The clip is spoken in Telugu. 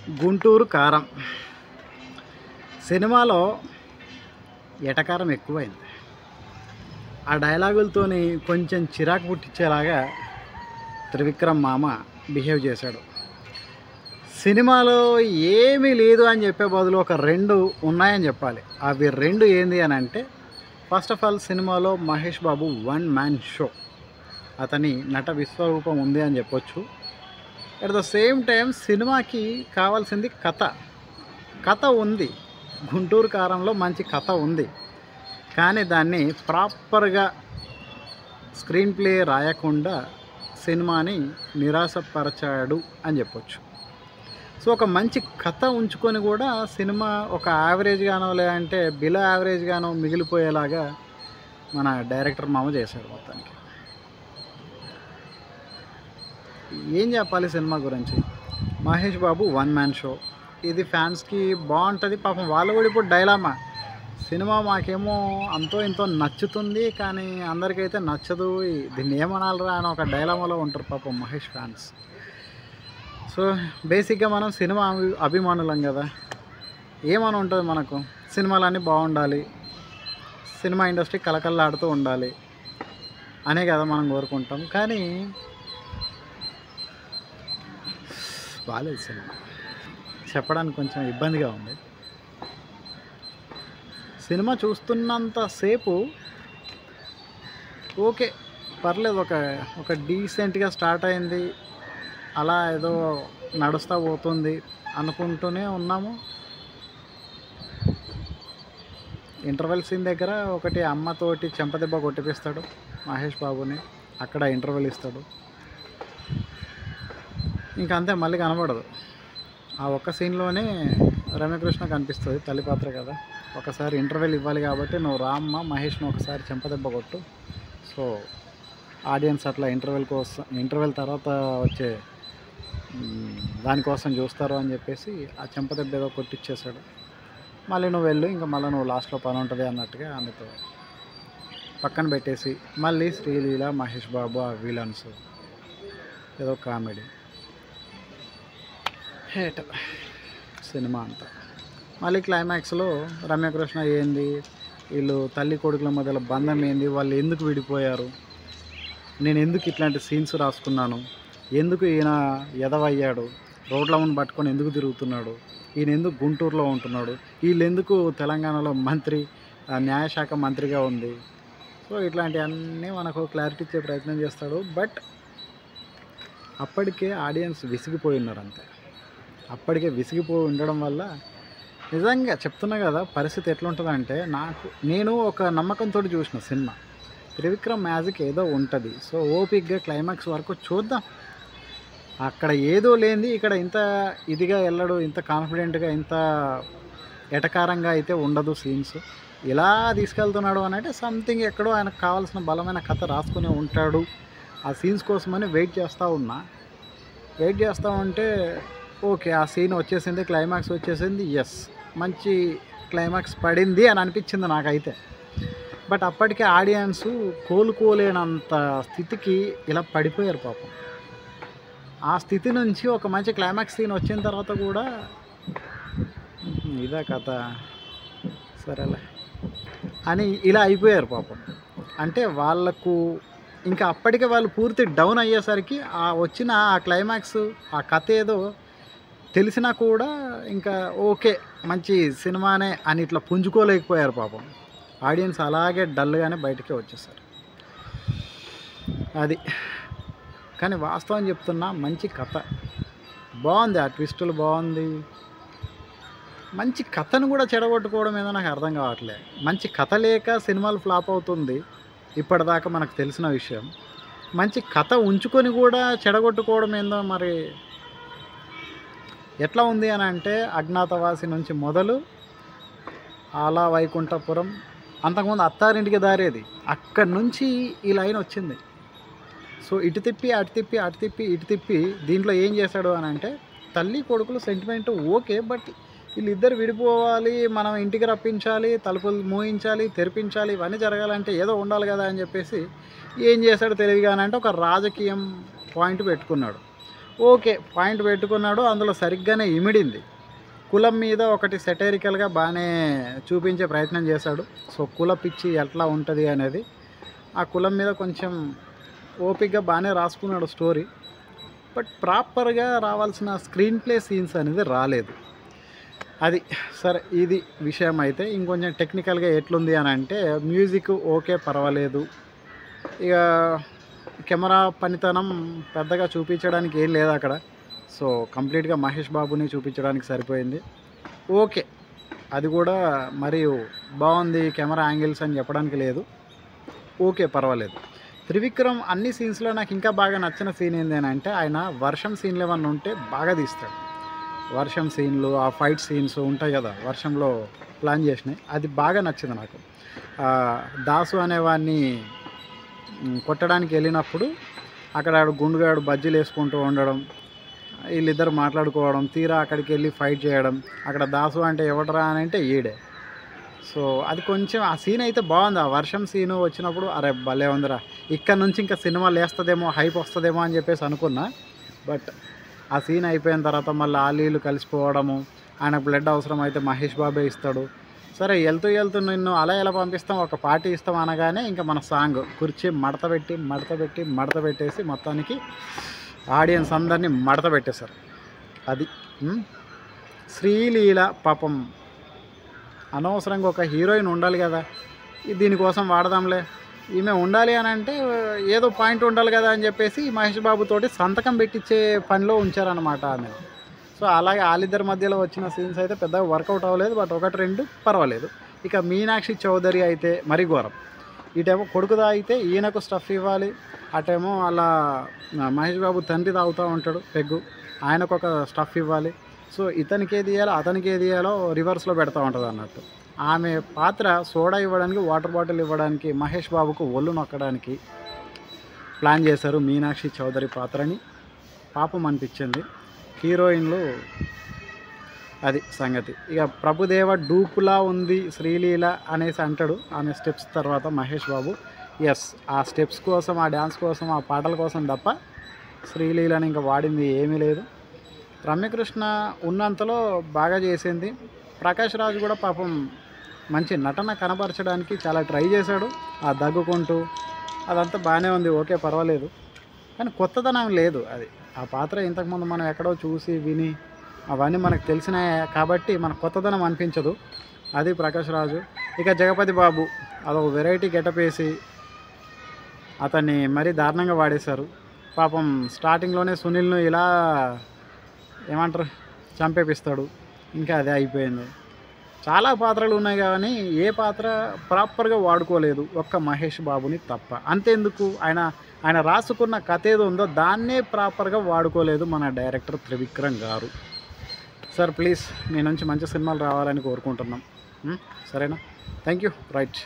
గుంటూరు కారం సినిమాలో ఎటకారం ఎక్కువైంది. ఆ డైలాగులతోని కొంచెం చిరాకు పుట్టించేలాగా త్రివిక్రమ్ మామ బిహేవ్ చేశాడు. సినిమాలో ఏమీ లేదు అని చెప్పే బదులు ఒక 2 ఉన్నాయని చెప్పాలి. అవి 2 ఏంది అని అంటే, ఫస్ట్ ఆఫ్ ఆల్ సినిమాలో Mahesh Babu one man show, అతని నట విశ్వరూపం ఉంది అని చెప్పొచ్చు. అట్ ద సేమ్ టైం సినిమాకి కావాల్సింది కథ ఉంది. గుంటూరు కారంలో మంచి కథ ఉంది, కానీ దాన్ని ప్రాపర్గా స్క్రీన్ ప్లే రాయకుండా సినిమాని నిరాశపరచాడు అని చెప్పొచ్చు. సో ఒక మంచి కథ ఉంచుకొని కూడా సినిమా ఒక యావరేజ్గానో లేదంటే బిలో యావరేజ్గానో మిగిలిపోయేలాగా మన డైరెక్టర్ మామ చేశాడు. మొత్తానికి ఏం చెప్పాలి సినిమా గురించి? Mahesh Babu one man show, ఇది ఫ్యాన్స్కి బాగుంటుంది. పాపం వాళ్ళు కూడా ఇప్పుడు డైలామా, సినిమా మాకేమో అంతో ఇంతో నచ్చుతుంది కానీ అందరికైతే నచ్చదు, దీన్ని ఏమనాలరా అని ఒక డైలామాలో ఉంటారు పాపం మహేష్ ఫ్యాన్స్. సో బేసిక్గా మనం సినిమా అభిమానులం కదా, ఏమని ఉంటుంది మనకు, సినిమాలన్నీ బాగుండాలి, సినిమా ఇండస్ట్రీ కలకల్లాడుతూ ఉండాలి అనే కదా మనం కోరుకుంటాం. కానీ బాగాలేదు సినిమా, చెప్పడానికి కొంచెం ఇబ్బందిగా ఉంది. సినిమా చూస్తున్నంతసేపు ఓకే పర్లేదు, ఒక డీసెంట్గా స్టార్ట్ అయింది, అలా ఏదో నడుస్తూ పోతుంది అనుకుంటూనే ఉన్నాము. ఇంటర్వెల్ సీన్ దగ్గర ఒకటి అమ్మతోటి చెంపదెబ్బ కొట్టిపిస్తాడు మహేష్ బాబుని, అక్కడ ఇంటర్వెల్ ఇస్తాడు, ఇంకా అంతే, మళ్ళీ కనబడదు. ఆ ఒక్క సీన్లోనే రమ్యకృష్ణ కనిపిస్తుంది, తల్లి పాత్ర కదా, ఒకసారి ఇంటర్వెల్ ఇవ్వాలి కాబట్టి నువ్వు రామ్మ మహేష్ను ఒకసారి చెంపదెబ్బ కొట్టు, సో ఆడియన్స్ అట్లా ఇంటర్వెల్ తర్వాత వచ్చే దానికోసం చూస్తారు అని చెప్పేసి ఆ చెంపదెబ్బ ఏదో కొట్టిచ్చేసాడు. మళ్ళీ నువ్వు వెళ్ళు, ఇంకా మళ్ళీ నువ్వు లాస్ట్లో పని ఉంటుంది అన్నట్టుగా అందుతో పక్కన పెట్టేసి మళ్ళీ శ్రీలీల మహేష్ బాబు ఆ విలన్స్ ఏదో కామెడీ హేట్ సినిమా అంతా. మళ్ళీ క్లైమాక్స్లో రమ్యకృష్ణ ఏంది, వీళ్ళు తల్లి కొడుకుల మధ్యలో బంధం ఏంది, వాళ్ళు ఎందుకు విడిపోయారు, నేను ఎందుకు ఇట్లాంటి సీన్స్ రాసుకున్నాను, ఎందుకు ఈయన ఎదవయ్యాడు, రోడ్ల ముందు పట్టుకొని ఎందుకు తిరుగుతున్నాడు, ఈయన ఎందుకు గుంటూరులో ఉంటున్నాడు, వీళ్ళు ఎందుకు తెలంగాణలో న్యాయశాఖ మంత్రిగా ఉంది. సో ఇట్లాంటివన్నీ మనకు క్లారిటీ ఇచ్చే ప్రయత్నం చేస్తాడు. బట్ అప్పటికే ఆడియన్స్ విసిగిపోయి ఉన్నారు అంతే. అప్పటికే విసిగిపోయి ఉండడం వల్ల నిజంగా చెప్తున్నా కదా, పరిస్థితి ఎట్లుంటుందంటే, నేను ఒక నమ్మకంతో చూసిన సినిమా, త్రివిక్రమ్ మ్యాజిక్ ఏదో ఉంటుంది, సో ఓపిక్గా క్లైమాక్స్ వరకు చూద్దాం. అక్కడ ఏదో లేనిది ఇక్కడ ఇంత ఇదిగా వెళ్ళడు, ఇంత కాన్ఫిడెంట్గా, ఇంత ఎటకారంగా అయితే ఉండదు సీన్స్. ఇలా తీసుకెళ్తున్నాడు అని అంటే సంథింగ్ ఎక్కడో ఆయనకు కావాల్సిన బలమైన కథ రాసుకునే ఉంటాడు. ఆ సీన్స్ కోసమని వెయిట్ చేస్తూ ఉంటే ఓకే ఆ సీన్ వచ్చేసింది, క్లైమాక్స్ వచ్చేసింది, ఎస్ మంచి క్లైమాక్స్ పడింది అని అనిపించింది నాకైతే. బట్ అప్పటికే ఆడియన్స్ కోలుకోలేనంత స్థితికి ఇలా పడిపోయారు పాపం. ఆ స్థితి నుంచి ఒక మంచి క్లైమాక్స్ సీన్ వచ్చిన తర్వాత కూడా ఇదే కథ సరేలే అని ఇలా అయిపోయారు పాపం. అంటే వాళ్ళకు ఇంకా అప్పటికే వాళ్ళు పూర్తి డౌన్ అయ్యేసరికి ఆ వచ్చిన ఆ క్లైమాక్స్ ఆ కథ ఏదో తెలిసినా కూడా ఇంకా ఓకే మంచి సినిమానే అని ఇట్లా పుంజుకోలేకపోయారు పాపం. ఆడియన్స్ అలాగే డల్గానే బయటికే వచ్చేసారు. అది కానీ వాస్తవం చెప్తున్నా, మంచి కథ బాగుంది, ఆ ట్విస్టులు బాగుంది. మంచి కథను కూడా చెడగొట్టుకోవడం ఏదో నాకు అర్థం కావట్లేదు. మంచి కథ లేక సినిమాలు ఫ్లాప్ అవుతుంది ఇప్పటిదాకా మనకు తెలిసిన విషయం. మంచి కథ ఉంచుకొని కూడా చెడగొట్టుకోవడం ఏందో మరి ఎట్లా ఉంది అని అంటే, అజ్ఞాతవాసి నుంచి మొదలు ఆలా వైకుంఠపురం, అంతకుముందు అత్తారింటికి దారేది, అక్కడి నుంచి ఈ లైన్ వచ్చింది. సో ఇటు తిప్పి అటు తిప్పి అటు తిప్పి ఇటు తిప్పి దీంట్లో ఏం చేశాడు అని అంటే, తల్లి కొడుకులు సెంటిమెంట్ ఓకే, బట్ వీళ్ళిద్దరు విడిపోవాలి, మనం ఇంటికి రప్పించాలి, తలుపులు మూయించాలి, తెరిపించాలి, ఇవన్నీ జరగాలంటే ఏదో ఉండాలి కదా అని చెప్పేసి ఏం చేశాడు తెలివిగానంటే ఒక రాజకీయం పాయింట్ పెట్టుకున్నాడు. ఓకే పాయింట్ పెట్టుకున్నాడు, అందులో సరిగ్గానే ఇమిడింది. కులం మీద ఒకటి సెటైరికల్గా బాగానే చూపించే ప్రయత్నం చేశాడు. సో కుల పిచ్చి ఎట్లా ఉంటుంది అనేది ఆ కులం మీద కొంచెం ఓపికగా బాగానే రాసుకున్నాడు స్టోరీ. బట్ ప్రాపర్గా రావాల్సిన స్క్రీన్ ప్లే సీన్స్ అనేది రాలేదు. అది సరే, ఇది విషయం. అయితే ఇంకొంచెం టెక్నికల్గా ఎట్లుంది అని అంటే మ్యూజిక్ ఓకే పర్వాలేదు. ఇక కెమెరా పనితనం పెద్దగా చూపించడానికి ఏం లేదు అక్కడ. సో కంప్లీట్గా మహేష్ బాబుని చూపించడానికి సరిపోయింది. ఓకే, అది కూడా మరియు బాగుంది కెమెరా యాంగిల్స్ అని చెప్పడానికి లేదు. ఓకే పర్వాలేదు. త్రివిక్రమ్ అన్ని సీన్స్లో నాకు ఇంకా బాగా నచ్చిన సీన్ ఏంటి అని అంటే ఆయన వర్షం సీన్లు ఏమన్నా ఉంటే బాగా తీస్తాడు. వర్షం సీన్లు, ఆ ఫైట్ సీన్స్ ఉంటాయి కదా వర్షంలో ప్లాన్ చేసినాయి, అది బాగా నచ్చింది నాకు. దాసు అనేవాడిని కొట్టడానికి వెళ్ళినప్పుడు అక్కడ గుండుగాడు బజ్జీలు వేసుకుంటూ ఉండడం, వీళ్ళిద్దరు మాట్లాడుకోవడం, తీరా అక్కడికి వెళ్ళి ఫైట్ చేయడం, అక్కడ దాసు అంటే ఎవడరా అని అంటే ఈడే. సో అది కొంచెం ఆ సీన్ అయితే బాగుంది. ఆ వర్షం సీను వచ్చినప్పుడు అరే భలే ఉందిరా, ఇక్కడ నుంచి ఇంకా సినిమా లేస్తుందేమో, హైప్ వస్తుందేమో అని చెప్పేసి అనుకున్నా. బట్ ఆ సీన్ అయిపోయిన తర్వాత మళ్ళీ ఆలీలు కలిసిపోవడము, ఆయన బ్లడ్ అవసరం అయితే మహేష్ బాబే ఇస్తాడు. సరే వెళ్తూ వెళ్తూ నిన్ను అలా ఎలా పంపిస్తాం, ఒక పార్టీ ఇస్తాం అనగానే ఇంకా మన సాంగ్ కుర్చీ మడత పెట్టేసి మొత్తానికి ఆడియన్స్ అందరినీ మడత పెట్టేశారు. అది శ్రీలీల పాపం అనవసరంగా ఒక హీరోయిన్ ఉండాలి కదా, దీనికోసం వాడదాంలే, ఈమె ఉండాలి అని అంటే ఏదో పాయింట్ ఉండాలి కదా అని చెప్పేసి మహేష్ బాబుతోటి సంతకం పెట్టించే పనిలో ఉంచారనమాట ఆమె. సో అలాగే వాళ్ళిద్దరి మధ్యలో వచ్చిన సీన్స్ అయితే పెద్దగా వర్కౌట్ అవ్వలేదు. బట్ ఒకటి రెండు పర్వాలేదు. ఇక మీనాక్షి చౌదరి అయితే మరీ ఘోరం. ఇటేమో కొడుకుదా అయితే ఈయనకు స్టఫ్ ఇవ్వాలి, అటేమో అలా మహేష్ బాబు తండ్రి తాగుతూ ఉంటాడు పెగ్గు, ఆయనకు ఒక స్టఫ్ ఇవ్వాలి. సో ఇతనికి ఏది ఇవ్వాలో అతనికి ఏది ఇవ్వాలో రివర్స్లో పెడతా ఉంటుంది అన్నట్టు. ఆమె పాత్ర సోడా ఇవ్వడానికి, వాటర్ బాటిల్ ఇవ్వడానికి, మహేష్ బాబుకు ఒళ్ళు నొక్కడానికి ప్లాన్ చేశారు మీనాక్షి చౌదరి పాత్రని. పాపం అనిపించింది. హీరోయిన్లు అది సంగతి. ఇక ప్రభుదేవ డూపులా ఉంది శ్రీలీల అనేసి అంటాడు ఆమె స్టెప్స్ తర్వాత మహేష్ బాబు. ఎస్, ఆ స్టెప్స్ కోసం, ఆ డ్యాన్స్ కోసం, ఆ పాటల కోసం తప్ప శ్రీలీలని ఇంకా వాడింది ఏమీ లేదు. రమ్యకృష్ణ ఉన్నంతలో బాగా చేసింది. ప్రకాష్ రాజ్ కూడా పాపం మంచి నటన కనబరచడానికి చాలా ట్రై చేశాడు. ఆ దగ్గుకుంటూ అదంతా బాగానే ఉంది, ఓకే పర్వాలేదు. కానీ కొత్తదనం లేదు. అది ఆ పాత్ర ఇంతకుముందు మనం ఎక్కడో చూసి విని అవన్నీ మనకు తెలిసినాయి కాబట్టి మనకు కొత్తదనం అనిపించదు. అది ప్రకాష్ రాజు. ఇక జగపతి బాబు అదొక వెరైటీ గెటప్ వేసి అతన్ని మరీ దారుణంగా వాడేశారు. పాపం స్టార్టింగ్లోనే సునీల్ను ఇలా ఏమంటారు చంపేపిస్తాడు, ఇంకా అదే అయిపోయింది. చాలా పాత్రలు ఉన్నాయి కానీ ఏ పాత్ర ప్రాపర్గా వాడుకోలేదు, ఒక్క మహేష్ బాబుని తప్ప. అంతేందుకు ఆయన రాసుకున్న కథ ఏదో ఉందో దాన్నే ప్రాపర్గా వాడుకోలేదు మన డైరెక్టర్ త్రివిక్రమ్ గారు. సార్ ప్లీజ్ మీ నుంచి మంచి సినిమాలు రావాలని కోరుకుంటున్నాం. సరేనా? Thank you. రైట్.